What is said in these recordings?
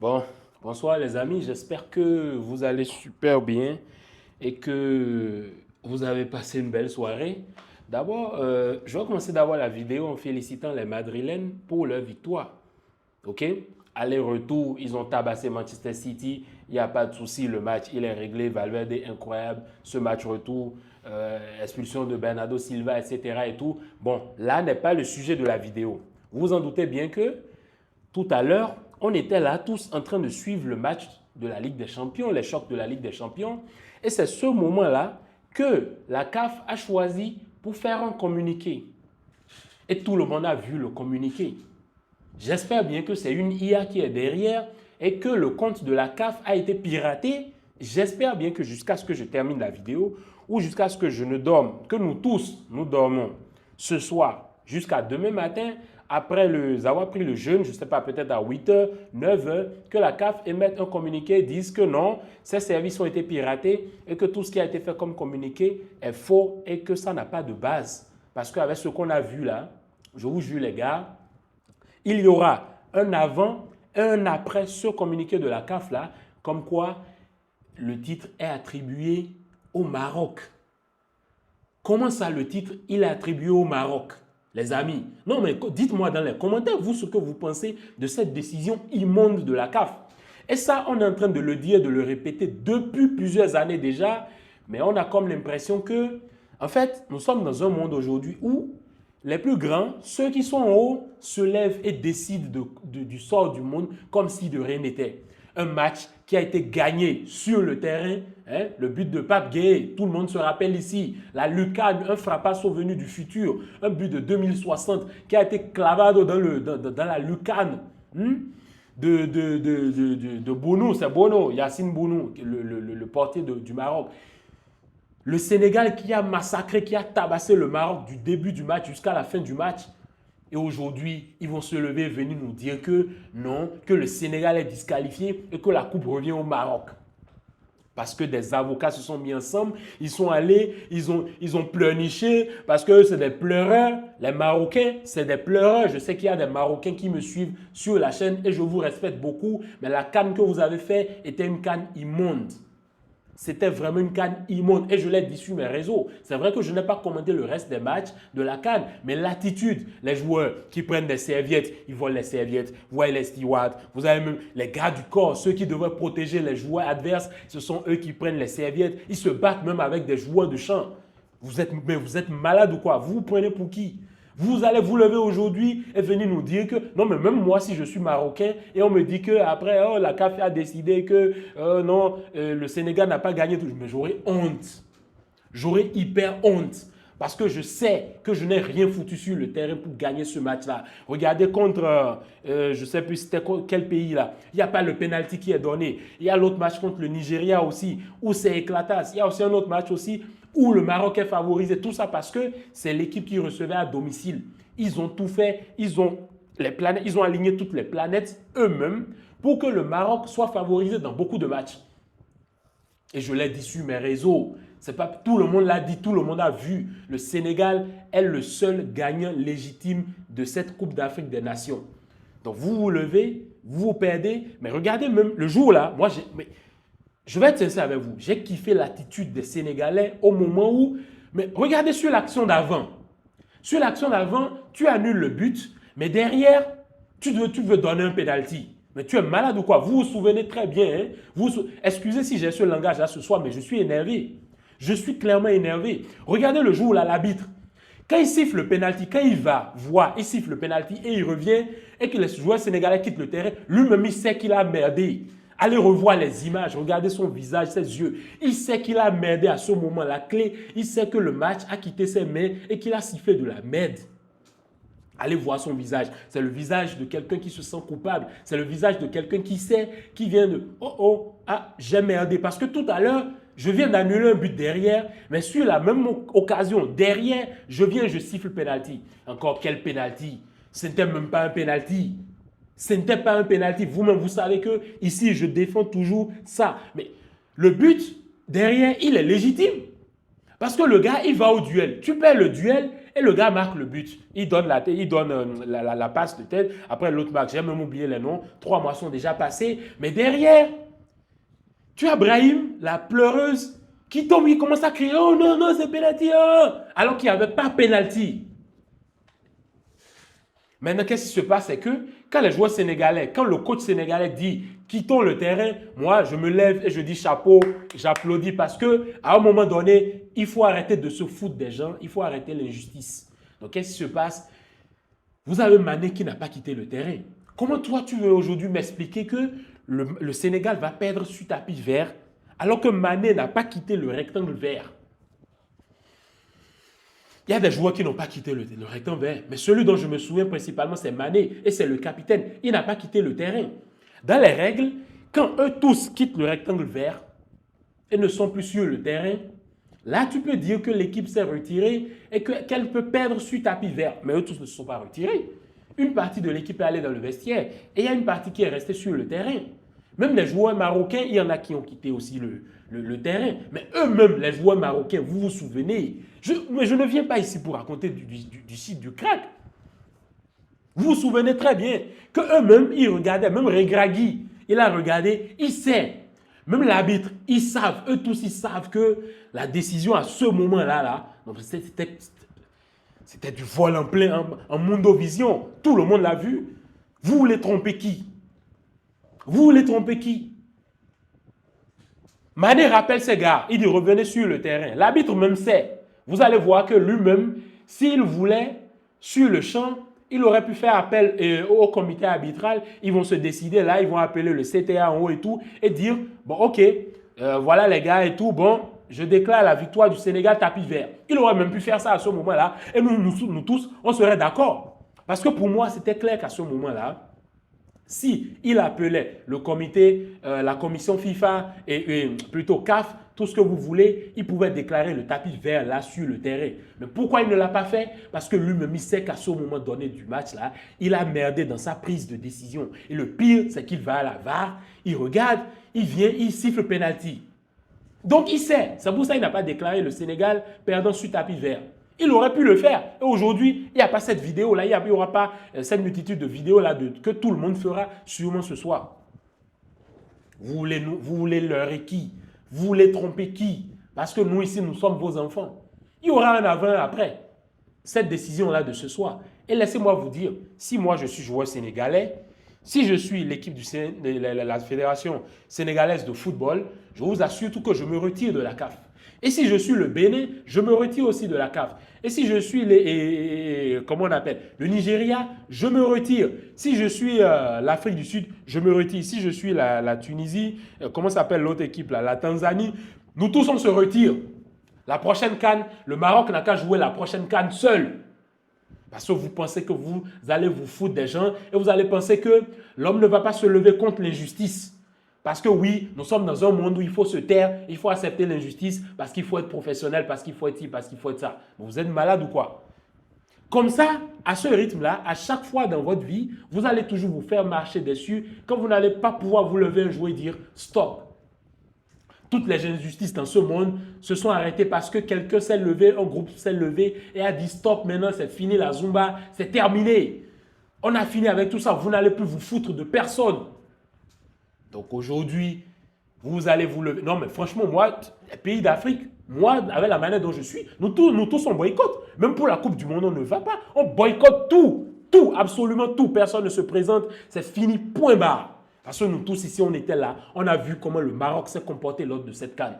Bon, bonsoir les amis, j'espère que vous allez super bien et que vous avez passé une belle soirée. D'abord, je vais commencer d'abord la vidéo en félicitant les Madrilènes pour leur victoire. OK? Aller-retour, ils ont tabassé Manchester City, il n'y a pas de souci, le match, il est réglé, Valverde est incroyable, ce match retour, expulsion de Bernardo Silva, etc. et tout. Bon, là n'est pas le sujet de la vidéo. Vous vous en doutez bien que tout à l'heure, on était là tous en train de suivre le match de la Ligue des Champions, les chocs de la Ligue des Champions. Et c'est ce moment-là que la CAF a choisi pour faire un communiqué. Et tout le monde a vu le communiqué. J'espère bien que c'est une IA qui est derrière et que le compte de la CAF a été piraté. J'espère bien que jusqu'à ce que je termine la vidéo ou jusqu'à ce que je ne dorme, que nous tous, nous dormons ce soir jusqu'à demain matin, après avoir pris le jeûne, je ne sais pas, peut-être à 8h, 9h, que la CAF émette un communiqué, dise que non, ces services ont été piratés et que tout ce qui a été fait comme communiqué est faux et que ça n'a pas de base. Parce qu'avec ce qu'on a vu là, je vous jure les gars, il y aura un avant, un après ce communiqué de la CAF là, comme quoi le titre est attribué au Maroc. Comment ça, le titre, il est attribué au Maroc, les amis? Non, mais dites-moi dans les commentaires, vous, ce que vous pensez de cette décision immonde de la CAF. Et ça, on est en train de le dire, de le répéter depuis plusieurs années déjà, mais on a comme l'impression que, en fait, nous sommes dans un monde aujourd'hui où les plus grands, ceux qui sont en haut, se lèvent et décident du sort du monde comme si de rien n'était. Un match qui a été gagné sur le terrain, hein, le but de Pape Gueye, tout le monde se rappelle ici, la lucarne, un frappasso venu du futur, un but de 2060 qui a été clavado dans la lucarne de Bounou, c'est Bono, Yacine Bounou, le portier du Maroc. Le Sénégal qui a massacré, qui a tabassé le Maroc du début du match jusqu'à la fin du match. Et aujourd'hui, ils vont se lever et venir nous dire que non, que le Sénégal est disqualifié et que la coupe revient au Maroc. Parce que des avocats se sont mis ensemble, ils sont allés, ils ont pleurniché, parce que c'est des pleureurs. Les Marocains, c'est des pleureurs. Je sais qu'il y a des Marocains qui me suivent sur la chaîne et je vous respecte beaucoup, mais la canne que vous avez faite était une canne immonde. C'était vraiment une CAN immonde et je l'ai dit sur mes réseaux. C'est vrai que je n'ai pas commenté le reste des matchs de la CAN, mais l'attitude, les joueurs qui prennent des serviettes, ils volent les serviettes, vous voyez les stewards, vous avez même les gars du corps, ceux qui devraient protéger les joueurs adverses, ce sont eux qui prennent les serviettes, ils se battent même avec des joueurs de champ. Vous êtes malade ou quoi? Vous vous prenez pour qui? Vous allez vous lever aujourd'hui et venir nous dire que, non, mais même moi, si je suis marocain, et on me dit qu'après, oh, la CAF a décidé que, non, le Sénégal n'a pas gagné, mais j'aurais honte. J'aurais hyper honte. Parce que je sais que je n'ai rien foutu sur le terrain pour gagner ce match-là. Regardez contre, je ne sais plus c'était quel pays là. Il n'y a pas le penalty qui est donné. Il y a l'autre match contre le Nigeria aussi, où c'est éclatage. Il y a aussi un autre match aussi où le Maroc est favorisé. Tout ça parce que c'est l'équipe qui recevait à domicile. Ils ont tout fait. Ils ont aligné toutes les planètes eux-mêmes pour que le Maroc soit favorisé dans beaucoup de matchs. Et je l'ai dit sur mes réseaux. C'est pas tout le monde l'a dit, tout le monde a vu. Le Sénégal est le seul gagnant légitime de cette Coupe d'Afrique des Nations. Donc vous vous levez, vous vous perdez, mais regardez même le jour là, je vais être sincère avec vous, j'ai kiffé l'attitude des Sénégalais au moment où, mais regardez sur l'action d'avant. Sur l'action d'avant, tu annules le but, mais derrière, tu veux donner un penalty. Mais tu es malade ou quoi? Vous vous souvenez très bien. Hein? Excusez si j'ai ce langage-là ce soir, mais je suis énervé. Je suis clairement énervé. Regardez le jour où l'arbitre, quand il siffle le penalty, quand il va voir, il siffle le penalty et il revient et que les joueurs sénégalais quittent le terrain, lui-même il sait qu'il a merdé. Allez revoir les images, regardez son visage, ses yeux. Il sait qu'il a merdé à ce moment. La clé, il sait que le match a quitté ses mains et qu'il a sifflé de la merde. Allez voir son visage. C'est le visage de quelqu'un qui se sent coupable. C'est le visage de quelqu'un qui sait, qui vient de « Oh oh, ah, j'ai merdé ». Parce que tout à l'heure, je viens d'annuler un but derrière, mais sur la même occasion, derrière, je viens, je siffle penalty. Encore quel penalty? Ce n'était même pas un penalty. Ce n'était pas un penalty. Vous-même, vous savez que ici, je défends toujours ça. Mais le but, derrière, il est légitime. Parce que le gars, il va au duel. Tu perds le duel et le gars marque le but. Il donne la passe de tête. Après, l'autre marque. J'ai même oublié les noms. 3 mois sont déjà passés. Mais derrière, tu as Brahim, la pleureuse, qui tombe, il commence à crier « Oh non, non, c'est penalty oh! » Alors qu'il n'y avait pas penalty. Maintenant, qu'est-ce qui se passe? C'est que quand les joueurs sénégalais, quand le coach sénégalais dit quittons le terrain, moi, je me lève et je dis chapeau, j'applaudis parce qu'à un moment donné, il faut arrêter de se foutre des gens, il faut arrêter l'injustice. Donc, qu'est-ce qui se passe? Vous avez Mané qui n'a pas quitté le terrain. Comment toi, tu veux aujourd'hui m'expliquer que le Sénégal va perdre sur tapis vert alors que Mané n'a pas quitté le rectangle vert? Il y a des joueurs qui n'ont pas quitté le rectangle vert. Mais celui dont je me souviens principalement, c'est Mané. Et c'est le capitaine. Il n'a pas quitté le terrain. Dans les règles, quand eux tous quittent le rectangle vert et ne sont plus sur le terrain, là, tu peux dire que l'équipe s'est retirée et qu'elle peut perdre sur tapis vert. Mais eux tous ne se sont pas retirés. Une partie de l'équipe est allée dans le vestiaire et il y a une partie qui est restée sur le terrain. Même les joueurs marocains, il y en a qui ont quitté aussi le terrain. Mais eux-mêmes, les joueurs marocains, vous vous souvenez, mais je ne viens pas ici pour raconter du site du crack. Vous vous souvenez très bien qu'eux-mêmes, ils regardaient, même Regragui, il a regardé, il sait. Même l'arbitre, ils savent, eux tous, ils savent que la décision à ce moment-là, c'était du vol en plein, en Mondovision. Tout le monde l'a vu. Vous voulez tromper qui? Vous voulez tromper qui? Mané rappelle ses gars, il dit revenez sur le terrain. L'arbitre même sait. Vous allez voir que lui-même, s'il voulait, sur le champ, il aurait pu faire appel au comité arbitral. Ils vont se décider là, ils vont appeler le CTA en haut et tout, et dire, bon ok, voilà les gars et tout, bon, je déclare la victoire du Sénégal tapis vert. Il aurait même pu faire ça à ce moment-là, et nous tous, on serait d'accord. Parce que pour moi, c'était clair qu'à ce moment-là, si il appelait le comité, la commission FIFA et plutôt CAF, tout ce que vous voulez, il pouvait déclarer le tapis vert là sur le terrain. Mais pourquoi il ne l'a pas fait? Parce que lui-même, il sait qu'à ce moment donné du match là, il a merdé dans sa prise de décision. Et le pire, c'est qu'il va à la VAR, il regarde, il vient, il siffle penalty. Donc il sait, c'est pour ça qu'il n'a pas déclaré le Sénégal perdant sur tapis vert. Il aurait pu le faire. Et aujourd'hui, il n'y a pas cette vidéo-là, il n'y aura pas cette multitude de vidéos-là que tout le monde fera sûrement ce soir. Vous voulez leurrer qui? Vous voulez tromper qui? Parce que nous ici, nous sommes vos enfants. Il y aura un avant et après. Cette décision-là de ce soir. Et laissez-moi vous dire, si moi je suis joueur sénégalais, si je suis l'équipe de la Fédération sénégalaise de football, je vous assure tout que je me retire de la CAF. Et si je suis le Bénin, je me retire aussi de la CAF. Et si je suis comment on appelle, le Nigeria, je me retire. Si je suis l'Afrique du Sud, je me retire. Si je suis la Tunisie, comment s'appelle l'autre équipe là, la Tanzanie, nous tous on se retire. La prochaine CAN, le Maroc n'a qu'à jouer la prochaine CAN seul. Parce que vous pensez que vous allez vous foutre des gens et vous allez penser que l'homme ne va pas se lever contre l'injustice. Parce que oui, nous sommes dans un monde où il faut se taire, il faut accepter l'injustice, parce qu'il faut être professionnel, parce qu'il faut être ci, parce qu'il faut être ça. Vous êtes malade ou quoi? Comme ça, à ce rythme-là, à chaque fois dans votre vie, vous allez toujours vous faire marcher dessus quand vous n'allez pas pouvoir vous lever un jour et dire « stop ». Toutes les injustices dans ce monde se sont arrêtées parce que quelqu'un s'est levé, un groupe s'est levé et a dit « stop, maintenant c'est fini la Zumba, c'est terminé ». On a fini avec tout ça, vous n'allez plus vous foutre de personne. Donc aujourd'hui, vous allez vous lever. Non mais franchement, moi, les pays d'Afrique, moi, avec la manière dont je suis, nous tous on boycotte. Même pour la Coupe du Monde, on ne va pas. On boycotte tout, tout, absolument tout. Personne ne se présente, c'est fini, point barre. Parce que nous tous ici, on était là, on a vu comment le Maroc s'est comporté lors de cette CAN.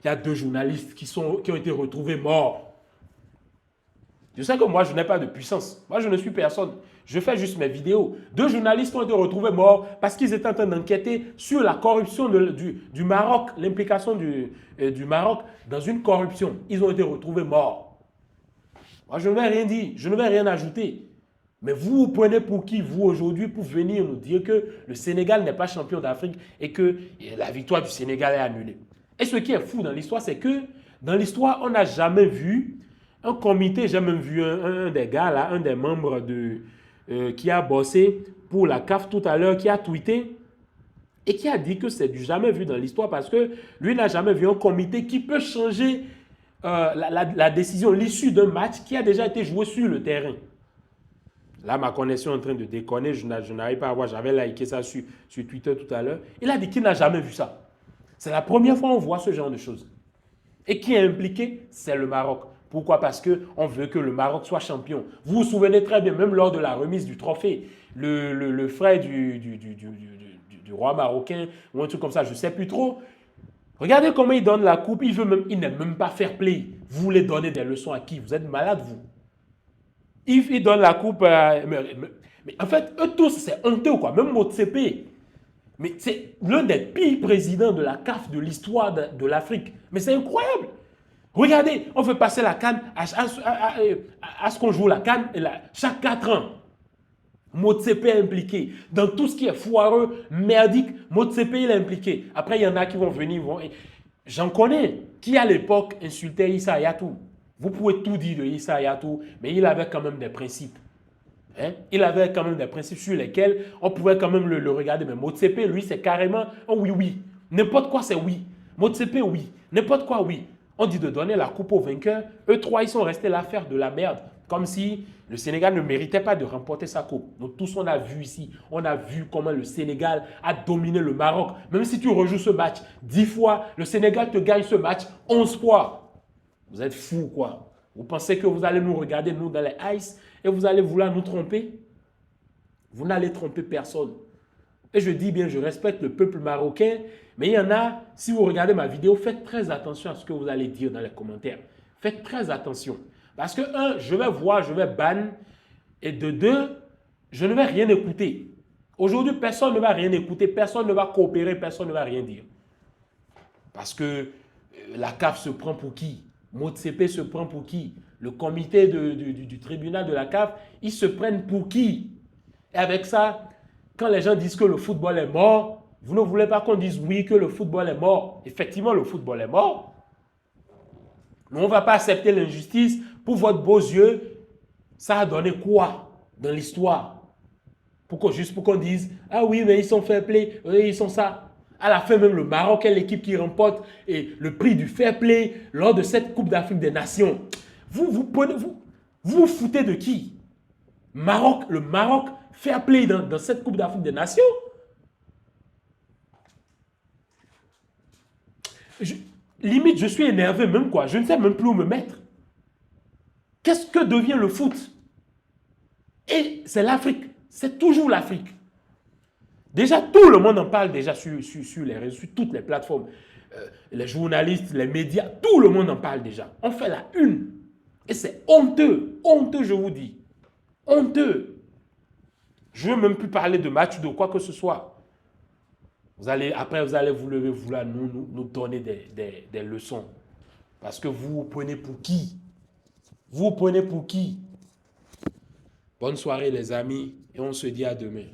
Il y a 2 journalistes qui ont été retrouvés morts. Je sais que moi, je n'ai pas de puissance. Moi, je ne suis personne. Je fais juste mes vidéos. 2 journalistes ont été retrouvés morts parce qu'ils étaient en train d'enquêter sur la corruption du Maroc, l'implication du Maroc dans une corruption. Ils ont été retrouvés morts. Moi, je ne vais rien dire, je ne vais rien ajouter. Mais vous prenez pour qui, vous, aujourd'hui, pour venir nous dire que le Sénégal n'est pas champion d'Afrique et que la victoire du Sénégal est annulée. Et ce qui est fou dans l'histoire, c'est que dans l'histoire, on n'a jamais vu un comité, j'ai même vu un des gars là, un des membres qui a bossé pour la CAF tout à l'heure, qui a tweeté et qui a dit que c'est du jamais vu dans l'histoire parce que lui n'a jamais vu un comité qui peut changer la décision, l'issue d'un match qui a déjà été joué sur le terrain. Là, ma connexion est en train de déconner, je n'arrive pas à voir, j'avais liké ça sur Twitter tout à l'heure. Il a dit qu'il n'a jamais vu ça. C'est la première fois qu'on voit ce genre de choses. Et qui est impliqué? C'est le Maroc. Pourquoi? Parce qu'on veut que le Maroc soit champion. Vous vous souvenez très bien, même lors de la remise du trophée, le frère du roi marocain, ou un truc comme ça, je ne sais plus trop. Regardez comment il donne la coupe, il n'aime même pas fair play. Vous voulez donner des leçons à qui? Vous êtes malade, vous. Il donne la coupe, mais en fait, eux tous, c'est honteux, quoi. Même Motsepe. Mais c'est l'un des pires présidents de la CAF de l'histoire de l'Afrique. Mais c'est incroyable. Regardez, on veut passer la CAN à ce qu'on joue la CAN chaque 4 ans. Motsepe est impliqué. Dans tout ce qui est foireux, merdique, Motsepe il est impliqué. Après, il y en a qui vont venir. J'en connais qui à l'époque insultait Issa Hayatou. Vous pouvez tout dire de Issa Hayatou, mais il avait quand même des principes. Hein? Il avait quand même des principes sur lesquels on pouvait quand même le regarder. Mais Motsepe, lui, c'est carrément un oui. N'importe quoi, c'est oui. Motsepe, oui. N'importe quoi, oui. On dit de donner la coupe aux vainqueurs. Eux trois, ils sont restés là à faire de la merde. Comme si le Sénégal ne méritait pas de remporter sa coupe. Nous tous, on a vu ici, on a vu comment le Sénégal a dominé le Maroc. Même si tu rejoues ce match 10 fois, le Sénégal te gagne ce match 11 fois. Vous êtes fous, quoi. Vous pensez que vous allez nous regarder, nous, dans les ice, et vous allez vouloir nous tromper? Vous n'allez tromper personne. Et je dis bien, je respecte le peuple marocain, mais il y en a, si vous regardez ma vidéo, faites très attention à ce que vous allez dire dans les commentaires. Faites très attention. Parce que, un, je vais voir, je vais ban, et de deux, je ne vais rien écouter. Aujourd'hui, personne ne va rien écouter, personne ne va coopérer, personne ne va rien dire. Parce que la CAF se prend pour qui? Motsepe se prend pour qui? Le comité du tribunal de la CAF, ils se prennent pour qui? Et avec ça, quand les gens disent que le football est mort, vous ne voulez pas qu'on dise oui, que le football est mort. Effectivement, le football est mort. Mais on ne va pas accepter l'injustice. Pour votre beaux yeux, ça a donné quoi dans l'histoire? Juste pour qu'on dise, ah oui, mais ils sont fair play, ils sont ça. À la fin, même le Maroc est l'équipe qui remporte le prix du fair play lors de cette Coupe d'Afrique des Nations. Vous foutez de qui? Le Maroc fair play dans cette Coupe d'Afrique des Nations? Limite, je suis énervé même, quoi. Je ne sais même plus où me mettre. Qu'est-ce que devient le foot? Et c'est l'Afrique. C'est toujours l'Afrique. Déjà, tout le monde en parle déjà sur les réseaux, sur toutes les plateformes. Les journalistes, les médias, tout le monde en parle déjà. On fait la une. Et c'est honteux. Honteux, je vous dis. Honteux. Je ne veux même plus parler de match ou de quoi que ce soit. Après, vous allez vous lever, vouloir nous donner des leçons. Parce que vous prenez pour qui? Vous prenez pour qui? Bonne soirée les amis et on se dit à demain.